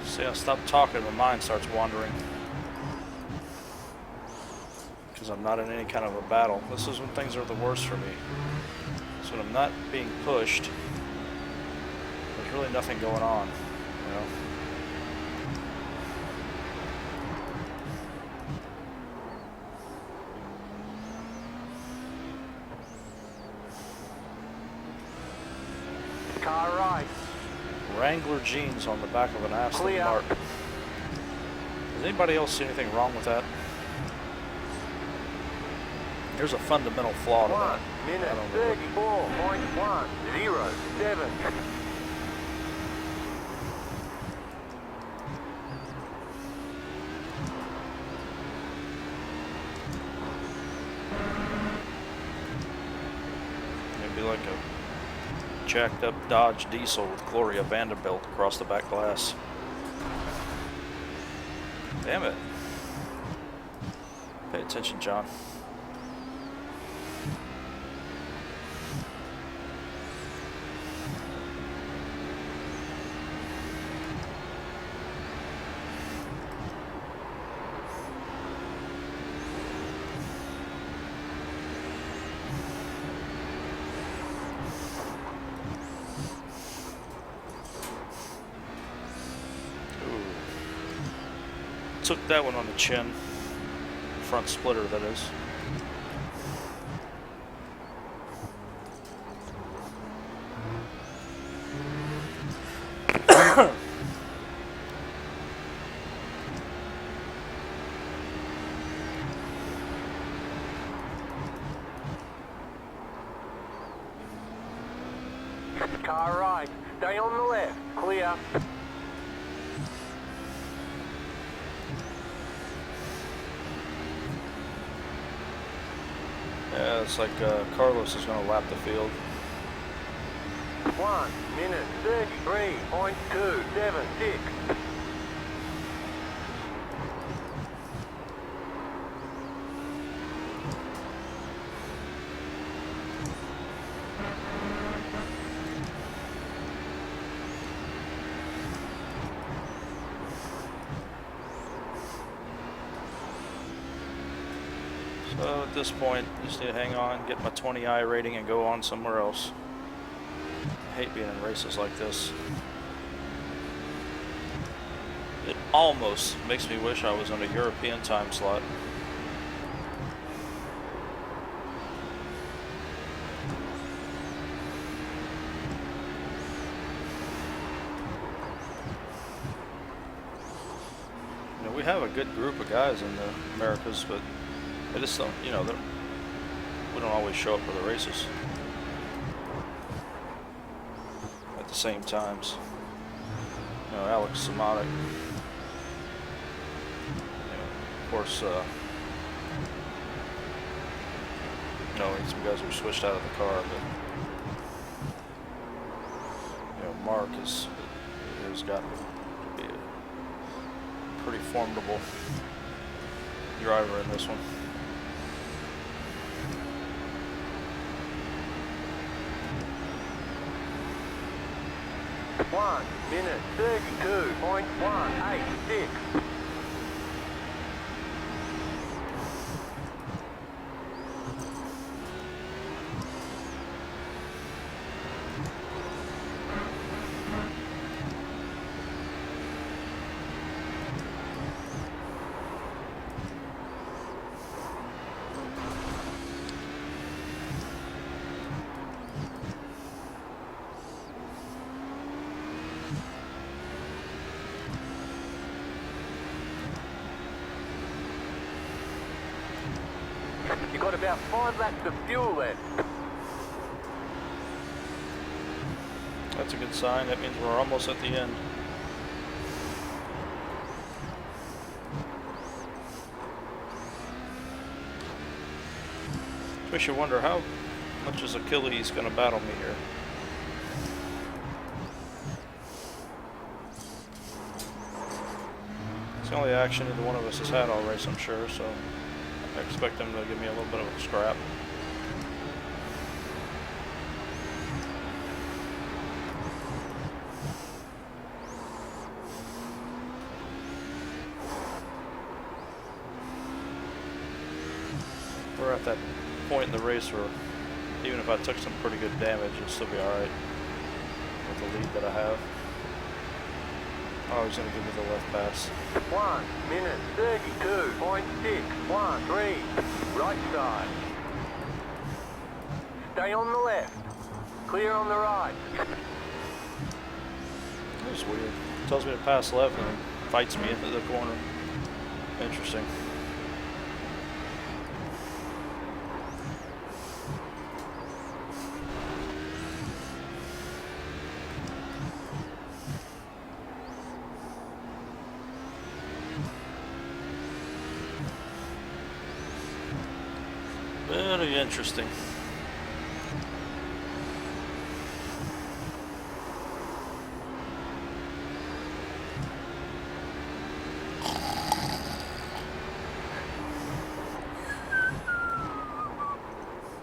See, I stop talking, my mind starts wandering. Because I'm not in any kind of a battle. This is when things are the worst for me. So when I'm not being pushed, there's really nothing going on, you know? Car right. Wrangler jeans on the back of an Aston Clear. Martin. Does anybody else see anything wrong with that? There's a fundamental flaw to 1 that. minute I don't know. 34.107. It'd be like a jacked up Dodge diesel with Gloria Vanderbilt across the back glass. Damn it. Pay attention, John. Took that one on the chin. Front splitter, that is. Car right. Stay on the left. Clear. Yeah, it's like Carlos is going to lap the field. 1 minute 33.276. So at this point, I just need to hang on, get my 20i rating, and go on somewhere else. I hate being in races like this. It almost makes me wish I was on a European time slot. You know, we have a good group of guys in the Americas, but they just don't, you know, we don't always show up for the races at the same times. You know, Alex Simotic, you know, of course, you know, some guys who switched out of the car, but, you know, Mark has got to be a pretty formidable driver in this one. 1 minute 32.186. You got about 5 laps of fuel left. That's a good sign. That means we're almost at the end. Makes you wonder how much is Achilles going to battle me here. It's the only action either one of us has had all race, I'm sure, so I expect them to give me a little bit of a scrap. we're at that point in the race where even if I took some pretty good damage, it'll still be alright with the lead that I have. Oh, he's going to give me the left pass. 1 minute 32.613. Right side. Stay on the left. Clear on the right. That was weird. Tells me to pass left and then fights me into the corner. Interesting. Very interesting.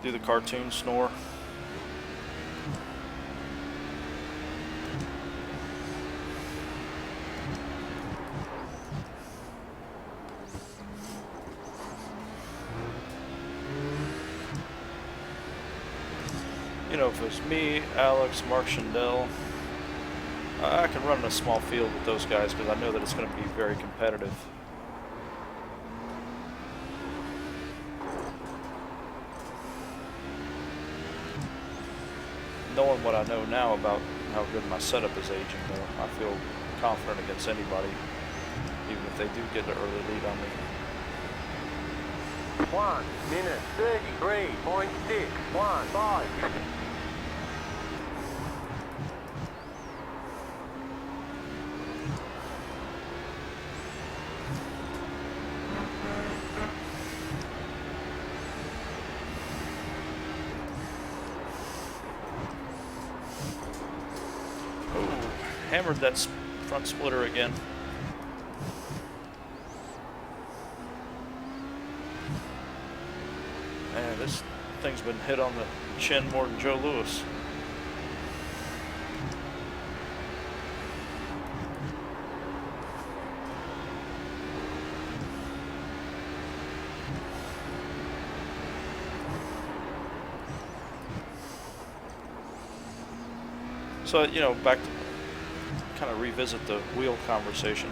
Do the cartoon snore. You know, if it's me, Alex, Mark Schindel, I can run in a small field with those guys because I know that it's going to be very competitive. Knowing what I know now about how good my setup is aging, though, I feel confident against anybody, even if they do get an early lead on me. 1 minute 33.615. Hammered that front splitter again. Man, this thing's been hit on the chin more than Joe Lewis. So, you know, back to kind of revisit the wheel conversation.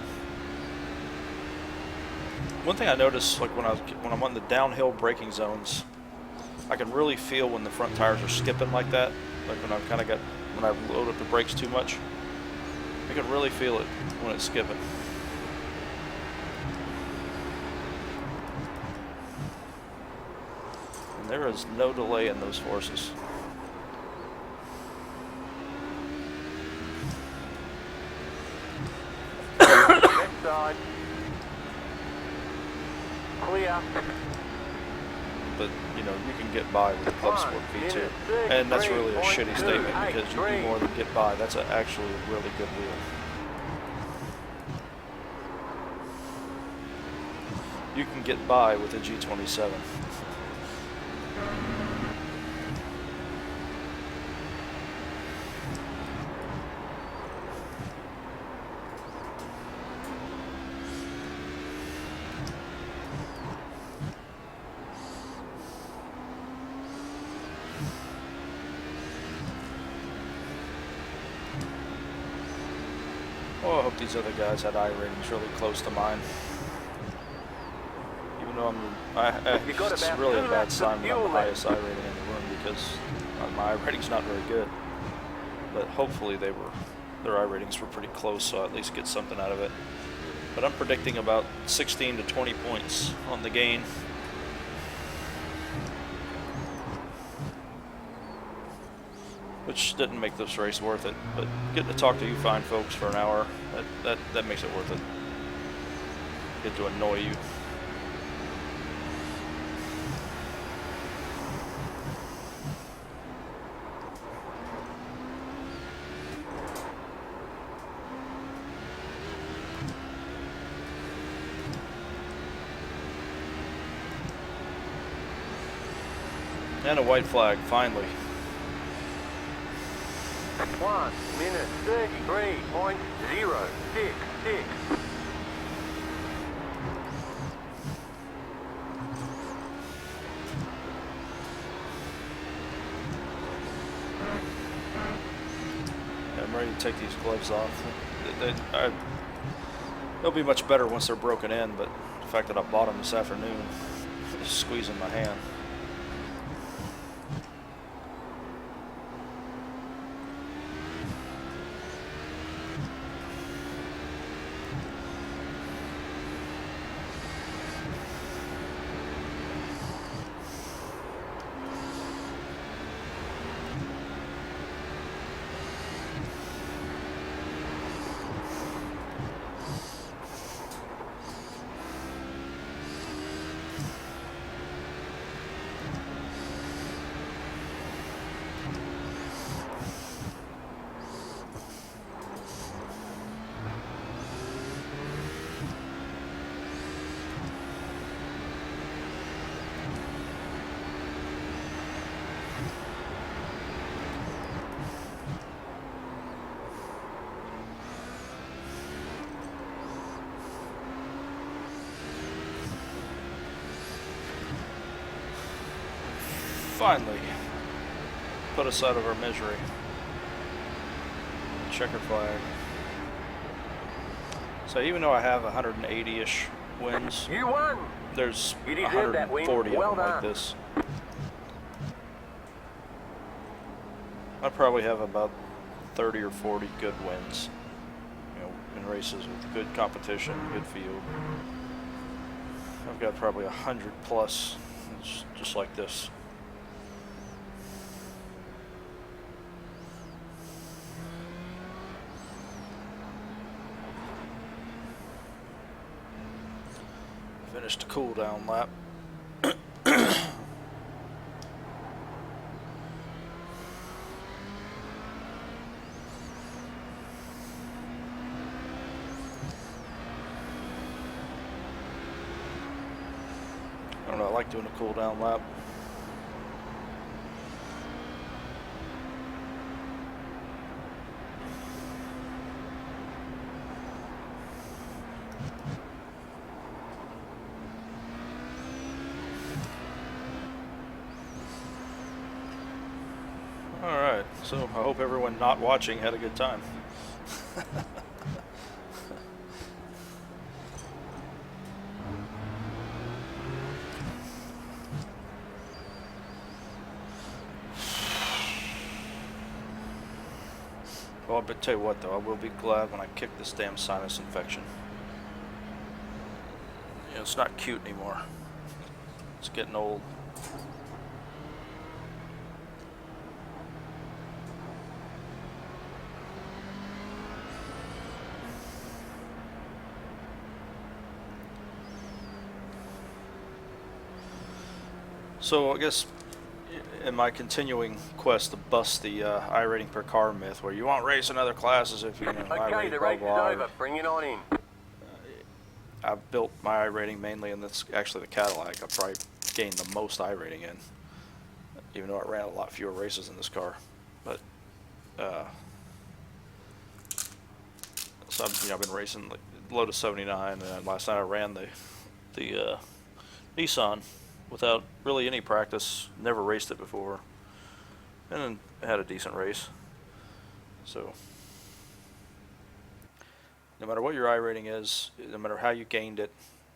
One thing I noticed, like when I'm on the downhill braking zones, I can really feel when the front tires are skipping like that. Like when when I load up the brakes too much, I can really feel it when it's skipping. And there is no delay in those forces. Side. Clear. But, you know, you can get by with the Club Sport V2. And that's really a shitty statement because you do more than get by. That's actually a really good wheel. You can get by with a G27. Oh, I hope these other guys had iRatings really close to mine. Even though it's really a bad sign when I'm the highest iRating in the room because my iRating's not very good. But hopefully their iRatings were pretty close, so I at least get something out of it. But I'm predicting about 16 to 20 points on the gain. Which didn't make this race worth it, but getting to talk to you fine folks for an hour, that makes it worth it. Get to annoy you. And a white flag, finally. 1 minute 33.066. take these gloves off. They'll be much better once they're broken in, but the fact that I bought them this afternoon is squeezing my hand. Finally, put us out of our misery. Checker flag. So even though I have 180-ish wins, You won! there's You deserve that win. 140 Well of them like done. this. I probably have about 30 or 40 good wins, you know, in races with good competition, good field. I've got probably 100 plus, just like this. Finished a cool down lap. I don't know, I like doing a cool down lap. Alright, so I hope everyone not watching had a good time. Well, but tell you what though, I will be glad when I kick this damn sinus infection. You know, it's not cute anymore. It's getting old. So I guess in my continuing quest to bust the iRating per car myth, where you won't race in other classes if you know Okay, iRating the blah race is blah. over. Bring it on in. I've built my iRating mainly, and that's actually the Cadillac. I probably gained the most iRating in, even though I ran a lot fewer races in this car. But so I've been racing like Lotus 79, and then last night I ran the Nissan without really any practice. Never raced it before, and then had a decent race. So no matter what your iRating is, no matter how you gained it,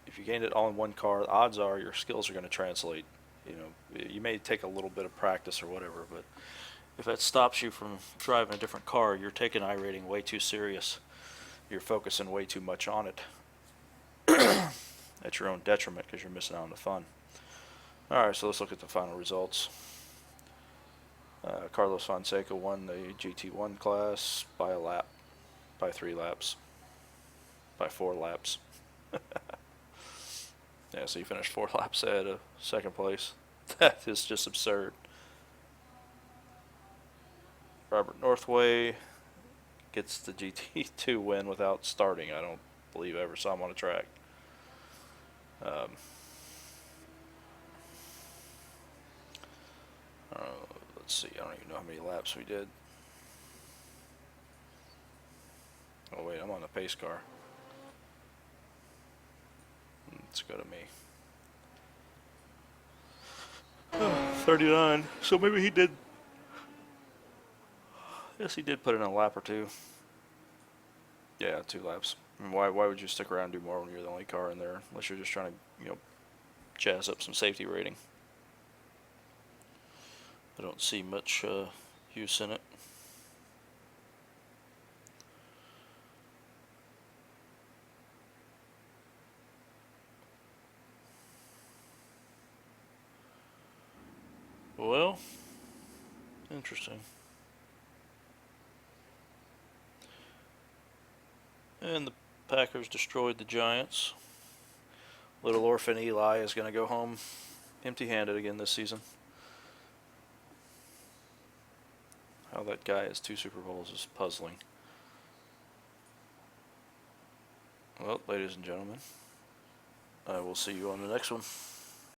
if you gained it all in one car, the odds are your skills are going to translate. You know, you may take a little bit of practice or whatever, but if that stops you from driving a different car, you're taking iRating way too serious. You're focusing way too much on it at your own detriment because you're missing out on the fun. Alright, so let's look at the final results. Carlos Fonseca won the GT1 class by a lap, by 3 laps, by 4 laps. Yeah, so he finished 4 laps ahead of second place. That is just absurd. Robert Northway gets the GT2 win without starting. I don't believe I ever saw him on a track. Let's see, I don't even know how many laps we did. Oh wait, I'm on the pace car. Let's go to me. 39. So maybe he did. Yes, he did put in a lap or two. Yeah, 2 laps. I mean, why would you stick around and do more when you're the only car in there, unless you're just trying to, jazz up some safety rating. I don't see much use in it. Well, interesting. And the Packers destroyed the Giants. Little orphan Eli is going to go home empty-handed again this season. How that guy has 2 Super Bowls is puzzling. Well, ladies and gentlemen, I will see you on the next one.